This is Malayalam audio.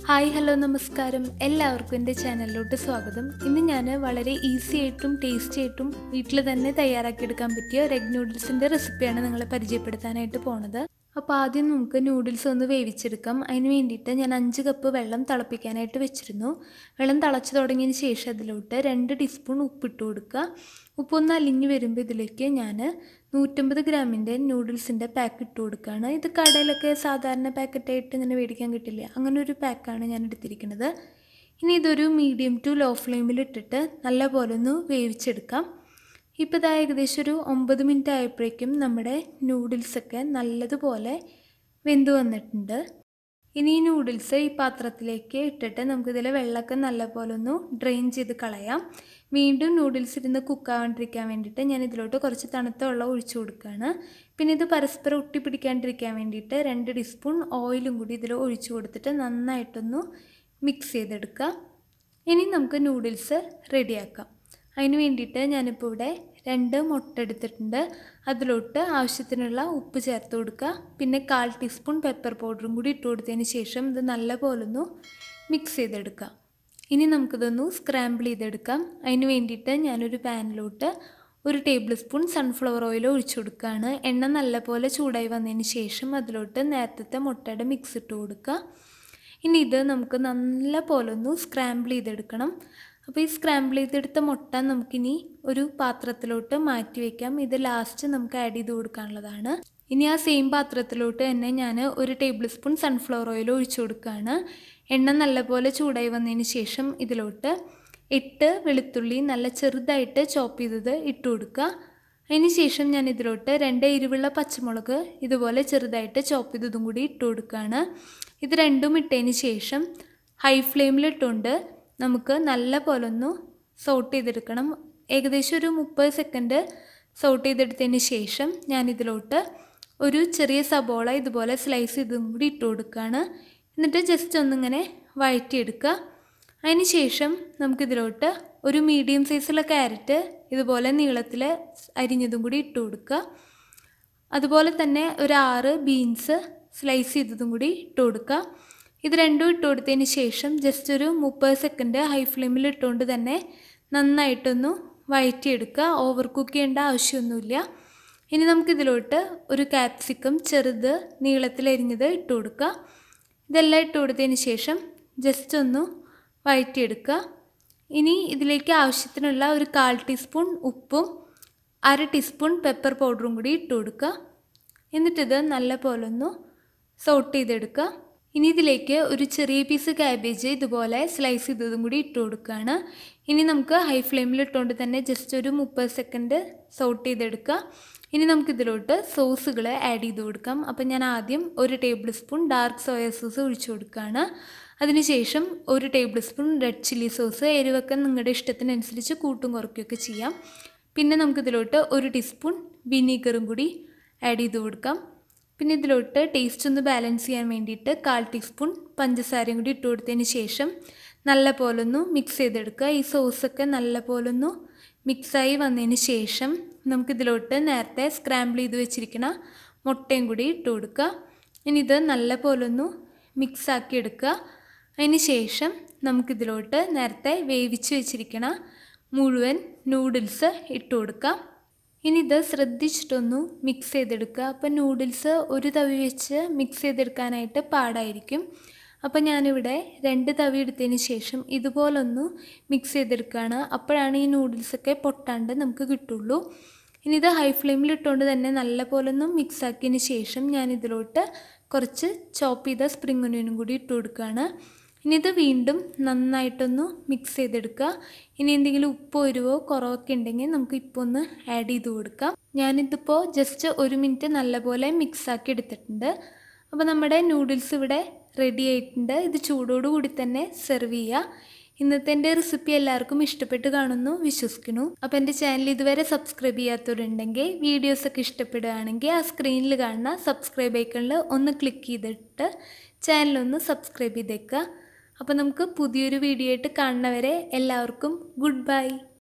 ഹായ് ഹലോ നമസ്കാരം എല്ലാവർക്കും എൻ്റെ ചാനലിലോട്ട് സ്വാഗതം. ഇന്ന് ഞാൻ വളരെ ഈസി ആയിട്ടും ടേസ്റ്റി ആയിട്ടും വീട്ടിൽ തന്നെ തയ്യാറാക്കിയെടുക്കാൻ പറ്റിയ ഒരു എഗ് നൂഡിൽസിൻ്റെ റെസിപ്പിയാണ് നിങ്ങളെ പരിചയപ്പെടുത്താനായിട്ട് പോണത്. അപ്പോൾ ആദ്യം നമുക്ക് നൂഡിൽസ് ഒന്ന് വേവിച്ചെടുക്കാം. അതിന് വേണ്ടിയിട്ട് ഞാൻ 5 കപ്പ് വെള്ളം തിളപ്പിക്കാനായിട്ട് വെച്ചിരുന്നു. വെള്ളം തിളച്ച് തുടങ്ങിയതിന് ശേഷം അതിലോട്ട് 2 ടീസ്പൂൺ ഉപ്പിട്ട് കൊടുക്കുക. ഉപ്പൊന്ന് അലിഞ്ഞ് വരുമ്പോൾ ഇതിലേക്ക് ഞാൻ 150 ഗ്രാമിൻ്റെ നൂഡിൽസിൻ്റെ പാക്ക് ഇട്ട് കൊടുക്കുകയാണ്. ഇത് കടയിലൊക്കെ സാധാരണ പാക്കറ്റായിട്ട് ഇങ്ങനെ മേടിക്കാൻ കിട്ടില്ല, അങ്ങനെ ഒരു പാക്കാണ് ഞാൻ എടുത്തിരിക്കുന്നത്. ഇനി ഇതൊരു മീഡിയം ടു ലോ ഫ്ലെയിമിൽ ഇട്ടിട്ട് നല്ല പോലെ ഒന്ന് വേവിച്ചെടുക്കാം. ഇപ്പോൾ ഇതാ ഏകദേശം ഒരു 9 മിനിറ്റ് ആയപ്പോഴേക്കും നമ്മുടെ നൂഡിൽസൊക്കെ നല്ലതുപോലെ വെന്ത് വന്നിട്ടുണ്ട്. ഇനി ഈ നൂഡിൽസ് ഈ പാത്രത്തിലേക്ക് ഇട്ടിട്ട് നമുക്കിതിലെ വെള്ളമൊക്കെ നല്ലപോലെ ഒന്ന് ഡ്രെയിൻ ചെയ്ത് കളയാം. വീണ്ടും നൂഡിൽസ് ഇരുന്ന് കുക്കാവാണ്ടിരിക്കാൻ വേണ്ടിയിട്ട് ഞാൻ ഇതിലോട്ട് കുറച്ച് തണുത്ത വെള്ളം ഒഴിച്ചു കൊടുക്കുകയാണ്. പിന്നെ ഇത് പരസ്പരം ഒട്ടിപ്പിടിക്കാണ്ടിരിക്കാൻ വേണ്ടിയിട്ട് 2 ടീസ്പൂൺ ഓയിലും കൂടി ഇതിൽ ഒഴിച്ചു കൊടുത്തിട്ട് നന്നായിട്ടൊന്ന് മിക്സ് ചെയ്തെടുക്കുക. ഇനി നമുക്ക് നൂഡിൽസ് റെഡിയാക്കാം. അതിന് വേണ്ടിയിട്ട് ഞാനിപ്പോൾ ഇവിടെ 2 മുട്ട എടുത്തിട്ടുണ്ട്. അതിലോട്ട് ആവശ്യത്തിനുള്ള ഉപ്പ് ചേർത്ത് കൊടുക്കുക. പിന്നെ 1/4 ടീസ്പൂൺ പെപ്പർ പൗഡറും കൂടി ഇട്ട് കൊടുത്തതിന് ശേഷം ഇത് നല്ലപോലെ ഒന്ന് മിക്സ് ചെയ്തെടുക്കാം. ഇനി നമുക്കിതൊന്ന് സ്ക്രാമ്പിൾ ചെയ്തെടുക്കാം. അതിന് വേണ്ടിയിട്ട് ഞാനൊരു പാനിലോട്ട് 1 ടേബിൾ സ്പൂൺ സൺഫ്ലവർ ഓയിൽ ഒഴിച്ചു കൊടുക്കുകയാണ്. എണ്ണ നല്ലപോലെ ചൂടായി വന്നതിന് ശേഷം അതിലോട്ട് നേരത്തെ മുട്ടയുടെ മിക്സ് ഇട്ട് കൊടുക്കുക. ഇനി ഇത് നമുക്ക് നല്ലപോലെ ഒന്ന് സ്ക്രാമ്പിൾ ചെയ്തെടുക്കണം. അപ്പോൾ ഈ സ്ക്രാമ്പിൾ ചെയ്തെടുത്ത മുട്ട നമുക്കിനി ഒരു പാത്രത്തിലോട്ട് മാറ്റി വയ്ക്കാം. ഇത് ലാസ്റ്റ് നമുക്ക് ആഡ് ചെയ്ത് കൊടുക്കാനുള്ളതാണ്. ഇനി ആ സെയിം പാത്രത്തിലോട്ട് തന്നെ ഞാൻ 1 ടേബിൾ സ്പൂൺ സൺഫ്ലവർ ഓയിൽ ഒഴിച്ചു കൊടുക്കുകയാണ്. എണ്ണ നല്ലപോലെ ചൂടായി വന്നതിന് ശേഷം ഇതിലോട്ട് 8 വെളുത്തുള്ളി നല്ല ചെറുതായിട്ട് ചോപ്പ് ചെയ്തത് ഇട്ട് കൊടുക്കുക. അതിന് ശേഷം ഞാൻ ഇതിലോട്ട് 2 എരിവുള്ള പച്ചമുളക് ഇതുപോലെ ചെറുതായിട്ട് ചോപ്പ് ചെയ്തതും കൂടി ഇട്ട് കൊടുക്കുകയാണ്. ഇത് രണ്ടും ഇട്ടതിന് ശേഷം ഹൈ ഫ്ലെയിമിലിട്ടുകൊണ്ട് നമുക്ക് നല്ല പോലെ ഒന്ന് സോട്ട് ചെയ്തെടുക്കണം. ഏകദേശം ഒരു 30 സെക്കൻഡ് സോട്ട് ചെയ്തെടുത്തതിന് ശേഷം ഞാനിതിലോട്ട് ഒരു ചെറിയ സബോള ഇതുപോലെ സ്ലൈസ് ചെയ്തും കൂടി ഇട്ട് കൊടുക്കുകയാണ്. എന്നിട്ട് ജസ്റ്റ് ഒന്നിങ്ങനെ വഴറ്റിയെടുക്കുക. അതിന് ശേഷം നമുക്കിതിലോട്ട് ഒരു മീഡിയം സൈസുള്ള ക്യാരറ്റ് ഇതുപോലെ നീളത്തിൽ അരിഞ്ഞതും കൂടി ഇട്ട് കൊടുക്കുക. അതുപോലെ തന്നെ ഒരു 6 ബീൻസ് സ്ലൈസ് ചെയ്തതും കൂടി ഇട്ട് കൊടുക്കുക. ഇത് രണ്ടും ഇട്ട് കൊടുത്തതിന് ശേഷം ജസ്റ്റ് ഒരു 30 സെക്കൻഡ് ഹൈ ഫ്ലെയിമിൽ ഇട്ടുകൊണ്ട് തന്നെ നന്നായിട്ടൊന്ന് വഴറ്റിയെടുക്കുക. ഓവർ കുക്ക് ചെയ്യേണ്ട ആവശ്യമൊന്നുമില്ല. ഇനി നമുക്കിതിലോട്ട് ഒരു ക്യാപ്സിക്കം ചെറുത് നീളത്തിലരിഞ്ഞത് ഇട്ട് കൊടുക്കുക. ഇതെല്ലാം ഇട്ട് കൊടുത്തതിന് ശേഷം ജസ്റ്റ് ഒന്ന് വഴറ്റിയെടുക്കുക. ഇനി ഇതിലേക്ക് ആവശ്യത്തിനുള്ള ഒരു 1/4 ടീസ്പൂൺ ഉപ്പും 1/2 ടീസ്പൂൺ പെപ്പർ പൗഡറും കൂടി ഇട്ട് കൊടുക്കുക. എന്നിട്ടിത് നല്ല പോലെ ഒന്ന് സോട്ട് ചെയ്തെടുക്കുക. ഇനി ഇതിലേക്ക് ഒരു ചെറിയ പീസ് ക്യാബേജ് ഇതുപോലെ സ്ലൈസ് ചെയ്തതും കൂടി ഇട്ട് കൊടുക്കുകയാണ്. ഇനി നമുക്ക് ഹൈ ഫ്ലെയിമിൽ ഇട്ടുകൊണ്ട് തന്നെ ജസ്റ്റ് ഒരു 30 സെക്കൻഡ് സോട്ട് ചെയ്തെടുക്കുക. ഇനി നമുക്കിതിലോട്ട് സോസുകൾ ആഡ് ചെയ്ത് കൊടുക്കാം. അപ്പം ഞാൻ ആദ്യം 1 tablespoon dark soya sauce ഒഴിച്ചു കൊടുക്കുകയാണ്. അതിനുശേഷം 1 tablespoon red chilli sauce, എരിവൊക്കെ നിങ്ങളുടെ ഇഷ്ടത്തിനനുസരിച്ച് കൂട്ടും കുറയ്ക്കുകയൊക്കെ ചെയ്യാം. പിന്നെ നമുക്കിതിലോട്ട് 1 ടീസ്പൂൺ വിനീഗറും കൂടി ആഡ് ചെയ്ത് കൊടുക്കാം. പിന്നെ ഇതിലോട്ട് ടേസ്റ്റ് ഒന്ന് ബാലൻസ് ചെയ്യാൻ വേണ്ടിയിട്ട് 1/4 ടീസ്പൂൺ പഞ്ചസാരയും കൂടി ഇട്ട് കൊടുത്തതിന് ശേഷം നല്ല പോലെ ഒന്ന് മിക്സ് ചെയ്തെടുക്കുക. ഈ സോസൊക്കെ നല്ല പോലെ ഒന്ന് മിക്സായി വന്നതിന് ശേഷം നമുക്കിതിലോട്ട് നേരത്തെ സ്ക്രാമ്പിൾ ചെയ്ത് വെച്ചിരിക്കുന്ന മുട്ടയും കൂടി ഇട്ട് കൊടുക്കുക. ഇനി ഇത് നല്ല പോലെ ഒന്ന് മിക്സാക്കി എടുക്കുക. അതിന് ശേഷം നമുക്കിതിലോട്ട് നേരത്തെ വേവിച്ച് വെച്ചിരിക്കുന്ന മുഴുവൻ നൂഡിൽസ് ഇട്ട് കൊടുക്കാം. ഇനി ഇത് ശ്രദ്ധിച്ചിട്ടൊന്ന് മിക്സ് ചെയ്തെടുക്കുക. അപ്പോൾ നൂഡിൽസ് ഒരു തവി വെച്ച് മിക്സ് ചെയ്തെടുക്കാനായിട്ട് പാടായിരിക്കും. അപ്പോൾ ഞാനിവിടെ 2 തവി എടുത്തതിന് ശേഷം ഇതുപോലൊന്ന് മിക്സ് ചെയ്തെടുക്കുകയാണ്. അപ്പോഴാണ് ഈ നൂഡിൽസൊക്കെ പൊട്ടാണ്ട് നമുക്ക് കിട്ടുള്ളൂ. ഇനി ഇത് ഹൈ ഫ്ലെയിമിൽ ഇട്ടുകൊണ്ട് തന്നെ നല്ല പോലെ ഒന്ന് മിക്സ് ആക്കിയതിന് ശേഷം ഞാനിതിലോട്ട് കുറച്ച് ചോപ്പ് ചെയ്ത സ്പ്രിംഗ് ഒനിയനും കൂടി ഇട്ട് കൊടുക്കുകയാണ്. ഇനി ഇത് വീണ്ടും നന്നായിട്ടൊന്ന് മിക്സ് ചെയ്തെടുക്കുക. ഇനി എന്തെങ്കിലും ഉപ്പോ എരിവോ കുറവൊക്കെ ഉണ്ടെങ്കിൽ നമുക്ക് ഇപ്പോൾ ഒന്ന് ആഡ് ചെയ്ത് കൊടുക്കാം. ഞാനിതിപ്പോൾ ജസ്റ്റ് 1 മിനിറ്റ് നല്ലപോലെ മിക്സാക്കി എടുത്തിട്ടുണ്ട്. അപ്പോൾ നമ്മുടെ നൂഡിൽസ് ഇവിടെ റെഡി ആയിട്ടുണ്ട്. ഇത് ചൂടോടുകൂടി തന്നെ സെർവ് ചെയ്യുക. ഇന്നത്തെ എൻ്റെ റെസിപ്പി എല്ലാവർക്കും ഇഷ്ടപ്പെട്ട് കാണുന്നു വിശ്വസിക്കുന്നു. അപ്പോൾ എൻ്റെ ചാനൽ ഇതുവരെ സബ്സ്ക്രൈബ് ചെയ്യാത്തവരുണ്ടെങ്കിൽ വീഡിയോസൊക്കെ ഇഷ്ടപ്പെടുകയാണെങ്കിൽ ആ സ്ക്രീനിൽ കാണുന്ന സബ്സ്ക്രൈബ് ഐക്കണിൽ ഒന്ന് ക്ലിക്ക് ചെയ്തിട്ട് ചാനലൊന്ന് സബ്സ്ക്രൈബ് ചെയ്തേക്കുക. അപ്പോൾ നമുക്ക് പുതിയൊരു വീഡിയോ ആയിട്ട് കാണുന്നവരെ എല്ലാവർക്കും ഗുഡ് ബൈ.